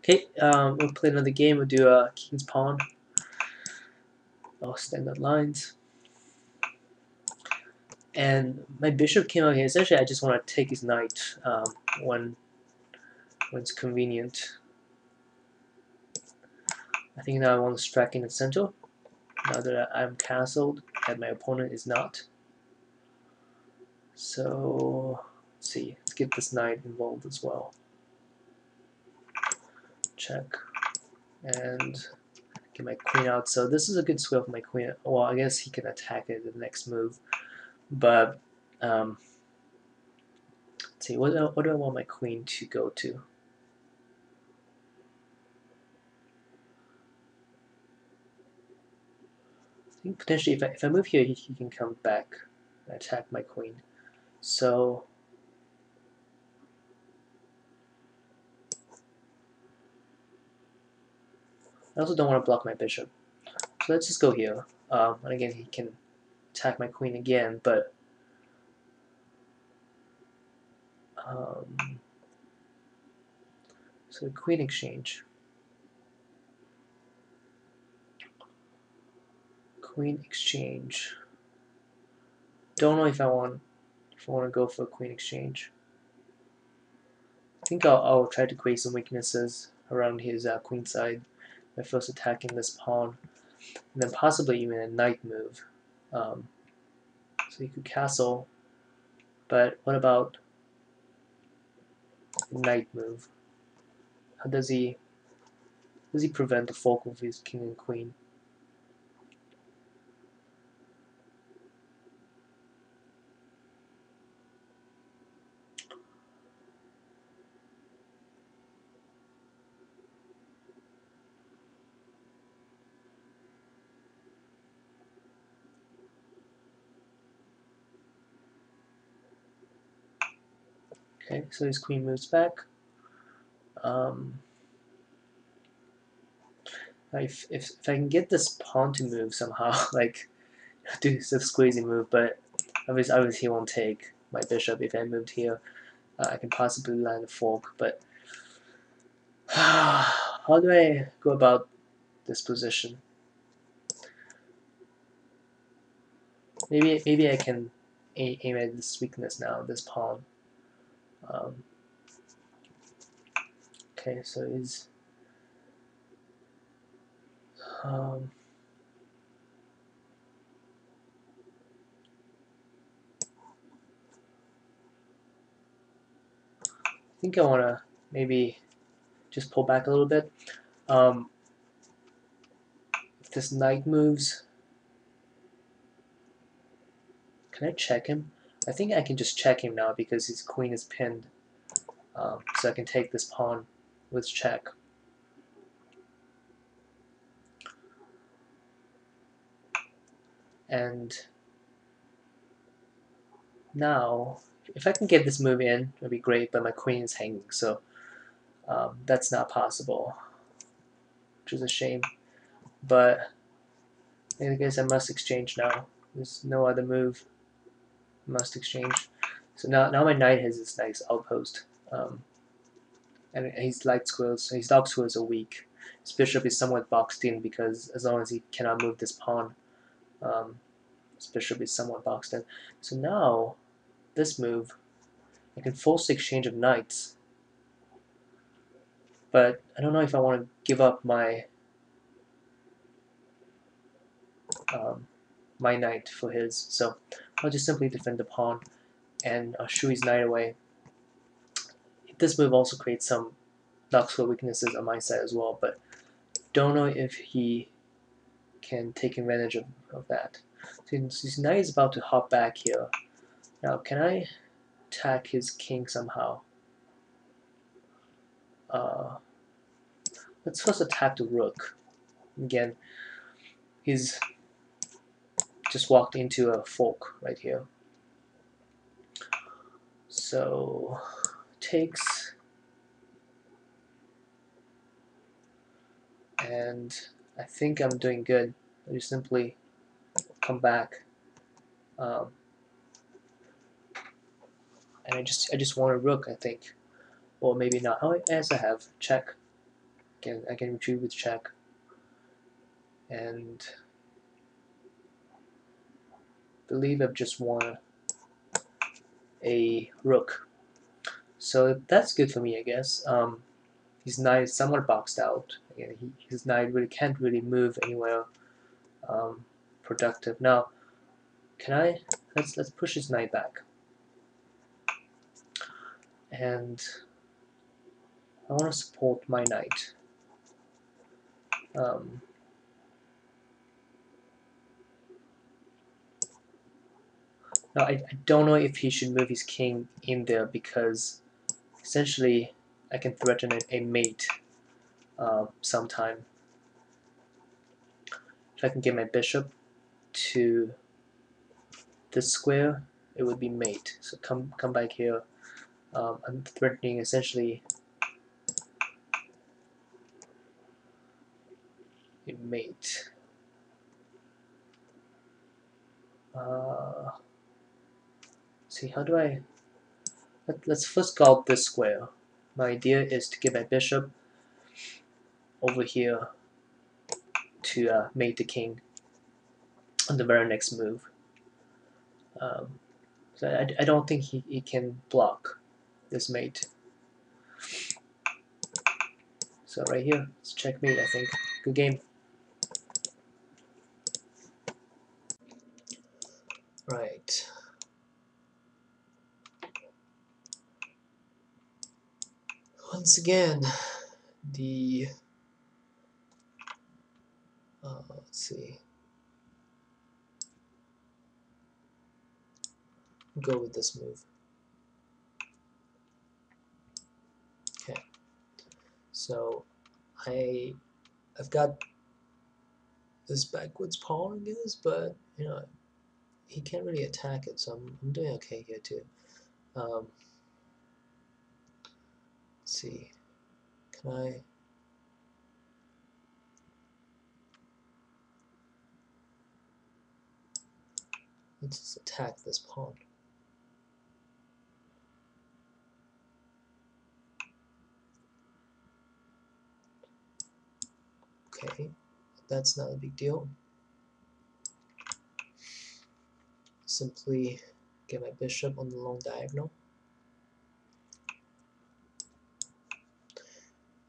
Okay, we'll play another game. We'll do a king's pawn. Standard lines. And my bishop came out here. Essentially, I just want to take his knight when it's convenient. I think now I want to strike in the center. Now that I'm castled and my opponent is not. So let's see. Let's get this knight involved as well. Check and get my queen out. So this is a good square for my queen. Well, I guess he can attack it in the next move, but let's see. What do I want my queen to go to? I think potentially if I move here, he can come back and attack my queen. So I also don't want to block my bishop. So let's just go here. And again, he can attack my queen again, but so queen exchange. Queen exchange. Don't know if I want to go for a queen exchange. I think I'll try to create some weaknesses around his queen side by first attacking this pawn, and then possibly even a knight move. So he could castle, but what about a knight move? How does he prevent the fork of his king and queen? Okay, so his queen moves back. If I can get this pawn to move somehow, like do this squeezy move, but obviously he won't take my bishop. If I moved here, I can possibly land a fork, but how do I go about this position? Maybe I can aim at this weakness now, this pawn. Okay, so he's I think I want to maybe just pull back a little bit. If this knight moves, can I check him? I think I can just check him now because his queen is pinned. So I can take this pawn with check. And now, if I can get this move in, it would be great, but my queen is hanging, so that's not possible, which is a shame. But I guess I must exchange now. There's no other move. I must exchange. So now my knight has this nice outpost. And his light squares, his dark squares are weak. His bishop is somewhat boxed in because as long as he cannot move this pawn, his bishop is somewhat boxed in. So now, this move, I can force the exchange of knights. But I don't know if I want to give up my my knight for his. So I'll just simply defend the pawn and I'll shoo his knight away. This move also creates some dark square weaknesses on my side as well, but don't know if he can take advantage of that. So his knight is about to hop back here. Now, can I attack his king somehow? Let's first attack the rook. Again, he's just walked into a fork right here. So, takes, and I think I'm doing good. I just simply come back, and I just want a rook, I think, or maybe not. Oh, yes, I have check. I can retreat with check, and believe I've just won a rook. So that's good for me, I guess. His knight is somewhat boxed out. Again, his knight really can't really move anywhere productive. Now, can I? Let's push his knight back, and I want to support my knight. Now, I don't know if he should move his king in there because essentially I can threaten a mate sometime. If I can get my bishop to this square, it would be mate. So come back here. I'm threatening essentially a mate. See, how do I... Let's first go out this square. My idea is to get my bishop over here to mate the king on the very next move. So I don't think he can block this mate. So right here, it's checkmate, I think. Good game. Right. Once again, the... let's see. Go with this move. Okay. So I've got this backwards pawn, I guess, but you know he can't really attack it, so I'm doing okay here too. Let's see, can I? Let's just attack this pawn. Okay, that's not a big deal. Simply get my bishop on the long diagonal.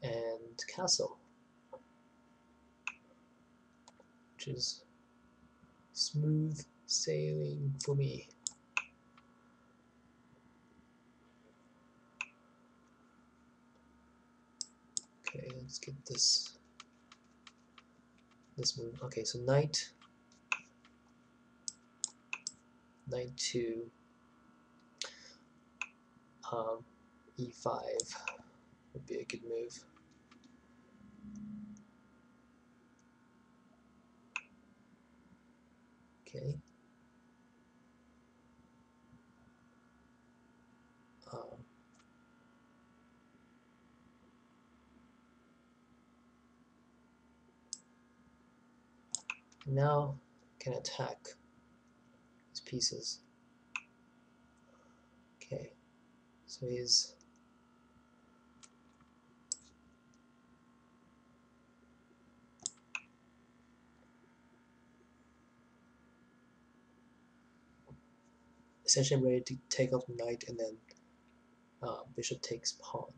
And castle, which is smooth sailing for me. Okay, let's get this move. Okay, so knight to e5 would be a good move. Okay. Now can attack these pieces. Okay, so he's essentially ready to take off the knight, and then bishop takes pawn.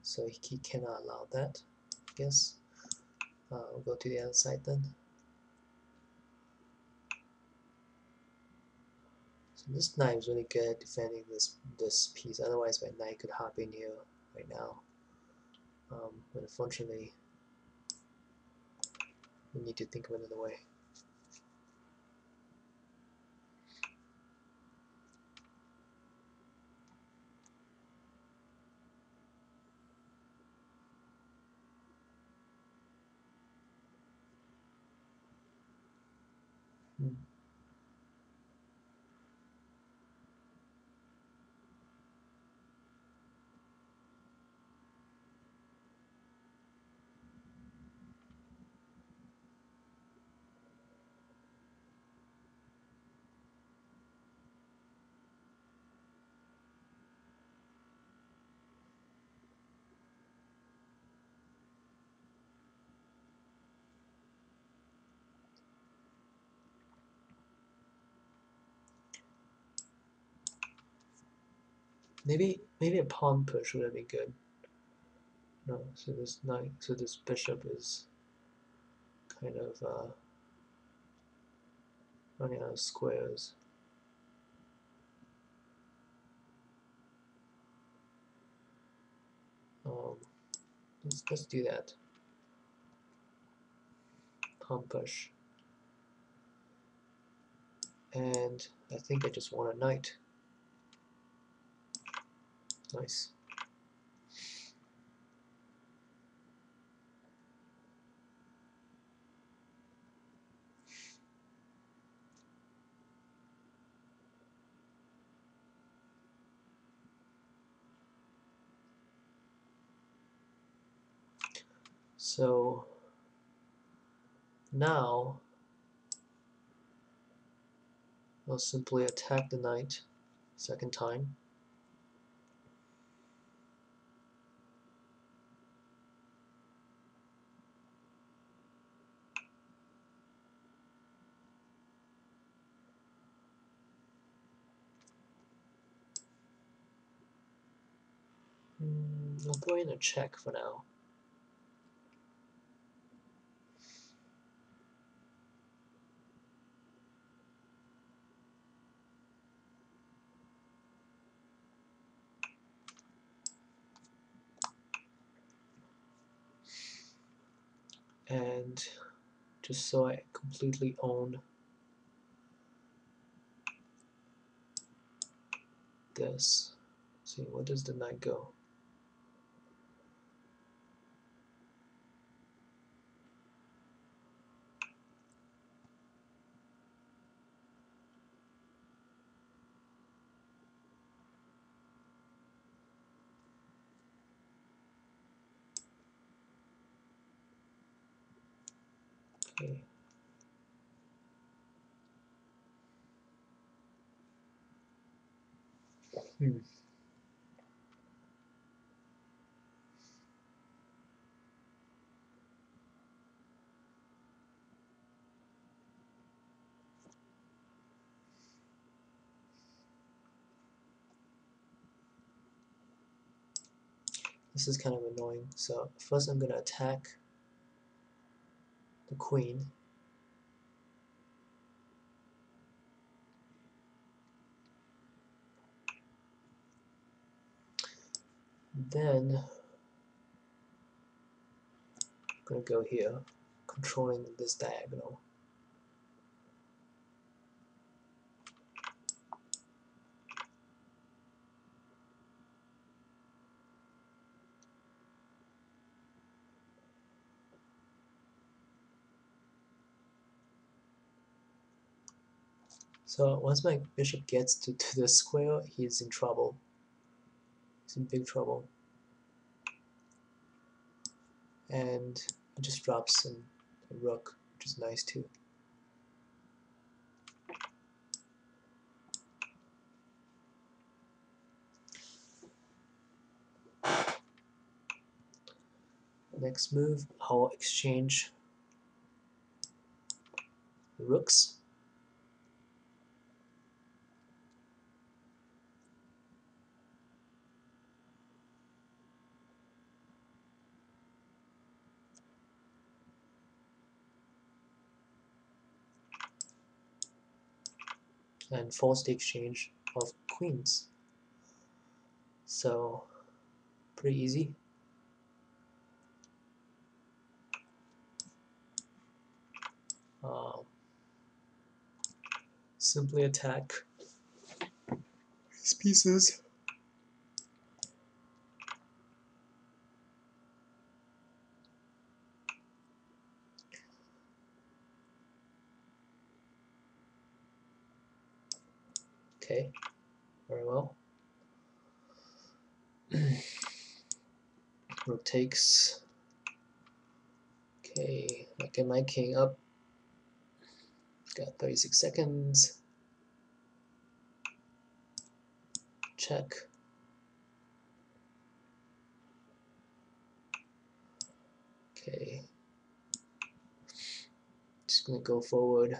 So he cannot allow that, I guess. We'll go to the other side then. So this knight is really good at defending this piece. Otherwise, my knight could hop in here right now. But unfortunately, we need to think of another way. Maybe a pawn push would have been good. No, so this knight, so this bishop is kind of running out of squares. Let's do that. Pawn push. And I think I just want a knight. Nice. So now I'll simply attack the knight second time. I'll throw in a check for now. And just so I completely own this. Let's see, where does the knight go? Okay. This is kind of annoying. So first I'm going to attack the queen. Then I'm going to go here, controlling this diagonal. So once my bishop gets to the square, he's in trouble. He's in big trouble. And he just drops a rook, which is nice too. Next move, I'll exchange the rooks. And force the exchange of queens. So pretty easy. Simply attack these pieces. Okay, very well. Rook takes. Okay, I get my king up. Got 36 seconds. Check. Okay. Just gonna go forward.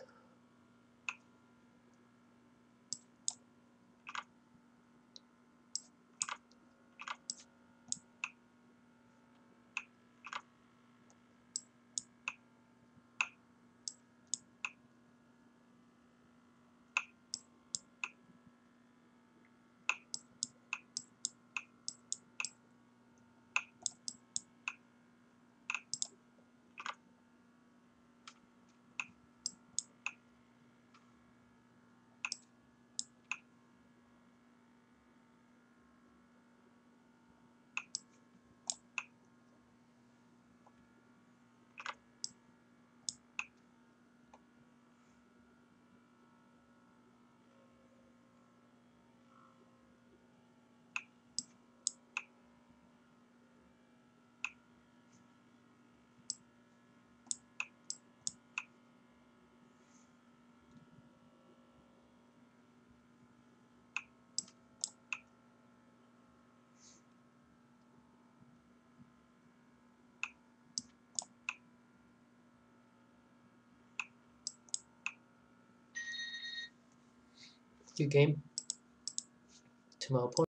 Good game to my opponent.